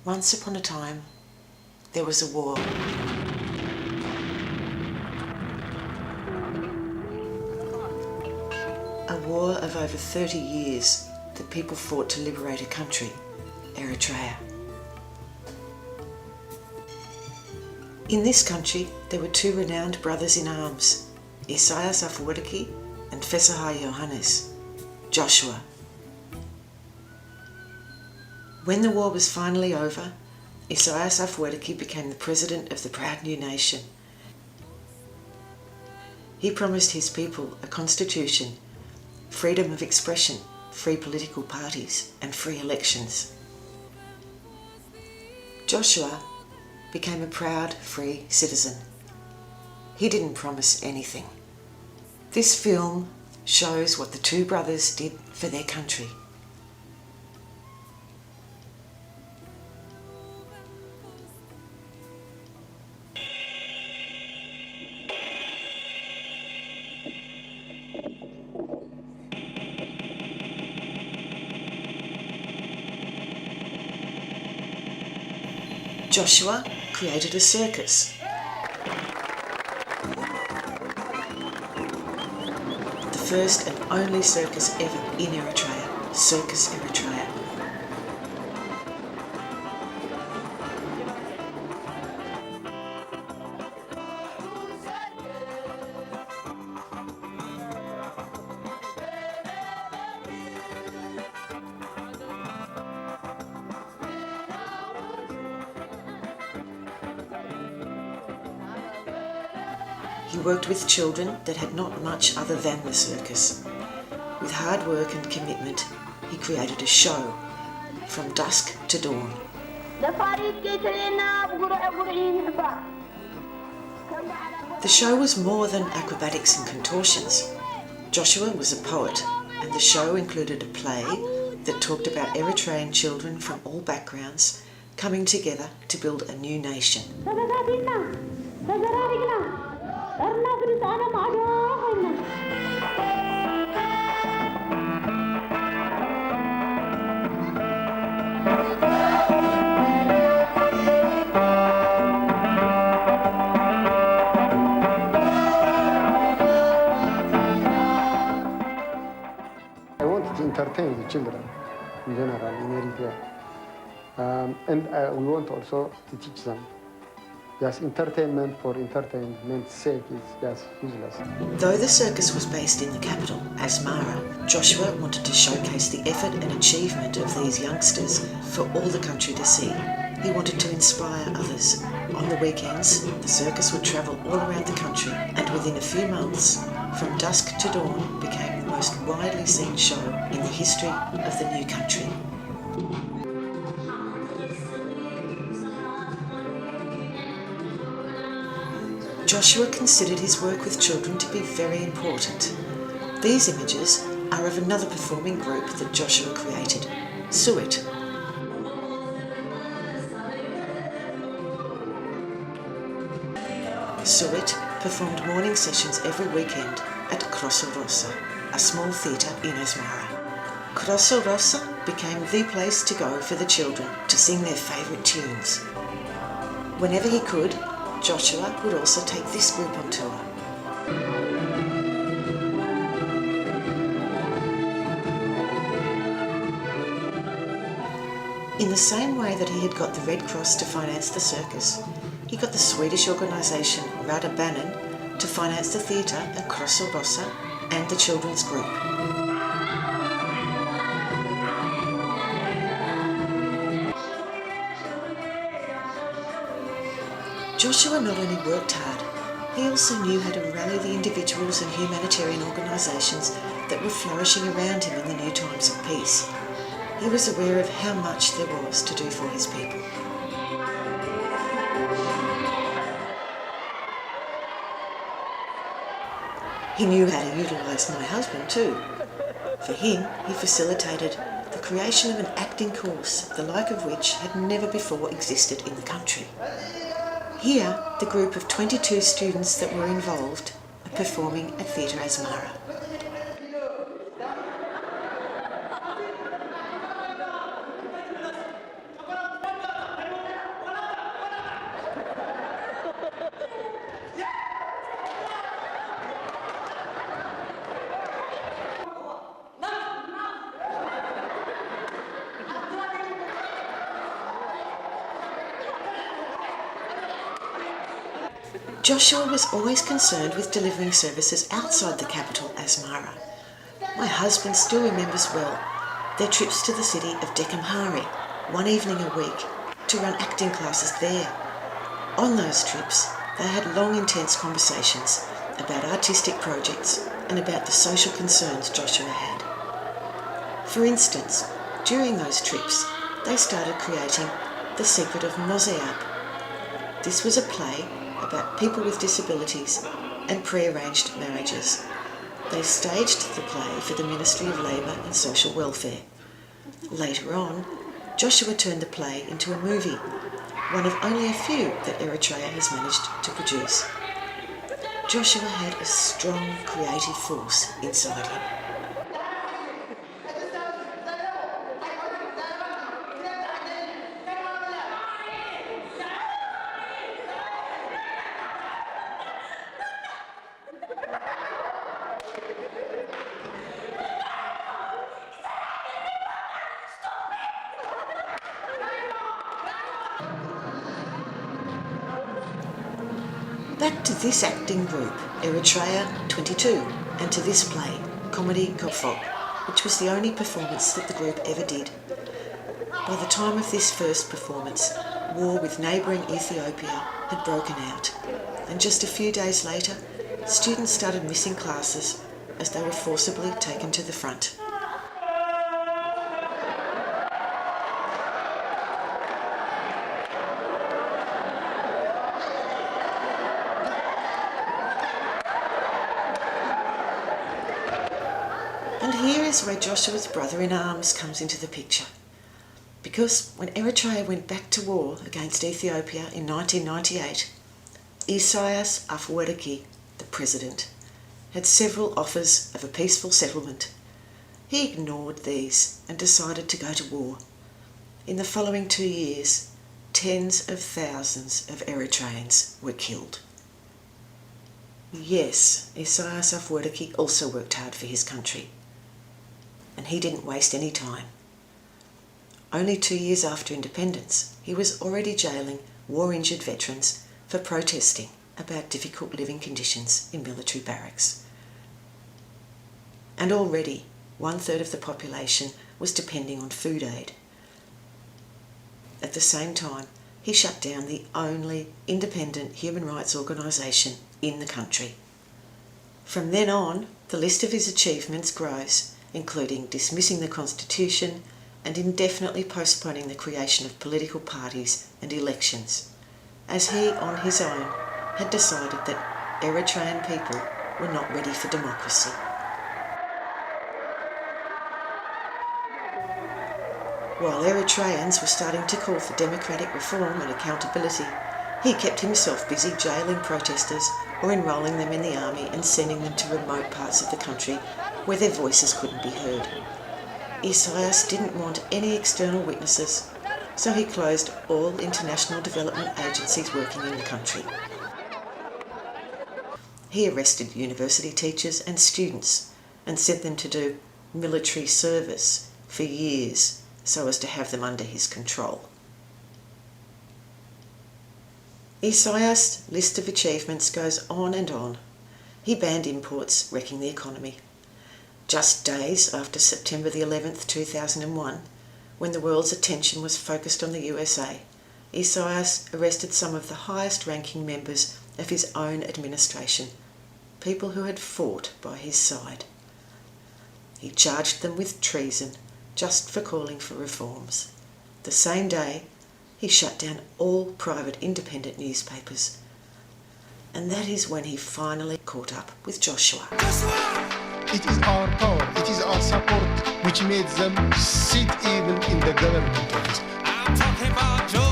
Once upon a time, there was a war. A war of over 30 years that people fought to liberate a country, Eritrea. In this country, there were two renowned brothers in arms, Isaak and Johannes, Joshua. When the war was finally over, Isaak became the president of the proud new nation. He promised his people a constitution, freedom of expression, free political parties, and free elections. Joshua became a proud, free citizen. He didn't promise anything. This film shows what the two brothers did for their country. Joshua created a circus. The first and only circus ever in Eritrea, Circus Eritrea. He worked with children that had not much other than the circus. With hard work and commitment, he created a show, from dusk to dawn. The show was more than acrobatics and contortions. Joshua was a poet, and the show included a play that talked about Eritrean children from all backgrounds coming together to build a new nation. I wanted to entertain the children in general in Eritrea. And we want also to teach them. Yes, entertainment for entertainment's sake is just useless. Though the circus was based in the capital, Asmara, Joshua wanted to showcase the effort and achievement of these youngsters for all the country to see. He wanted to inspire others. On the weekends, the circus would travel all around the country, and within a few months, From Dusk to Dawn became the most widely seen show in the history of the new country. Joshua considered his work with children to be very important. These images are of another performing group that Joshua created, Dawit. Dawit performed morning sessions every weekend at Rossa, a small theatre in Asmara. Rossa became the place to go for the children to sing their favourite tunes. Whenever he could, Joshua would also take this group on tour. In the same way that he had got the Red Cross to finance the circus, he got the Swedish organisation Rädda Barnen to finance the theatre at Rossa and the children's group. Joshua not only worked hard, he also knew how to rally the individuals and humanitarian organisations that were flourishing around him in the new times of peace. He was aware of how much there was to do for his people. He knew how to utilise my husband too. For him, he facilitated the creation of an acting course, the like of which had never before existed in the country. Here, the group of 22 students that were involved are performing at Theatre Asmara. Joshua was always concerned with delivering services outside the capital, Asmara. My husband still remembers well their trips to the city of Dekamhari, one evening a week, to run acting classes there. On those trips, they had long, intense conversations about artistic projects and about the social concerns Joshua had. For instance, during those trips, they started creating The Secret of Mosaic. This was a play about people with disabilities and pre-arranged marriages. They staged the play for the Ministry of Labour and Social Welfare. Later on, Joshua turned the play into a movie, one of only a few that Eritrea has managed to produce. Joshua had a strong creative force inside him. Back to this acting group, Eritrea 22, and to this play, Comedy Kofok, which was the only performance that the group ever did. By the time of this first performance, war with neighbouring Ethiopia had broken out, and just a few days later, students started missing classes as they were forcibly taken to the front. And here is where Joshua's brother-in-arms comes into the picture. Because when Eritrea went back to war against Ethiopia in 1998, Isaias Afwerki, the president, had several offers of a peaceful settlement. He ignored these and decided to go to war. In the following 2 years, tens of thousands of Eritreans were killed. Yes, Isaias Afwerki also worked hard for his country. And he didn't waste any time. Only 2 years after independence, he was already jailing war-injured veterans for protesting about difficult living conditions in military barracks. And already 1/3 of the population was depending on food aid. At the same time, he shut down the only independent human rights organisation in the country. From then on, the list of his achievements grows, including dismissing the constitution and indefinitely postponing the creation of political parties and elections, as he, on his own, had decided that Eritrean people were not ready for democracy. While Eritreans were starting to call for democratic reform and accountability, he kept himself busy jailing protesters or enrolling them in the army and sending them to remote parts of the country where their voices couldn't be heard. Isaias didn't want any external witnesses, so he closed all international development agencies working in the country. He arrested university teachers and students and sent them to do military service for years so as to have them under his control. Isaias' list of achievements goes on and on. He banned imports, wrecking the economy. Just days after September the 11th, 2001, when the world's attention was focused on the USA, Isaias arrested some of the highest-ranking members of his own administration, people who had fought by his side. He charged them with treason just for calling for reforms. The same day, he shut down all private independent newspapers. And that is when he finally caught up with Joshua. It is our power, it is our support which made them sit even in the government office. I'm talking about Joshua.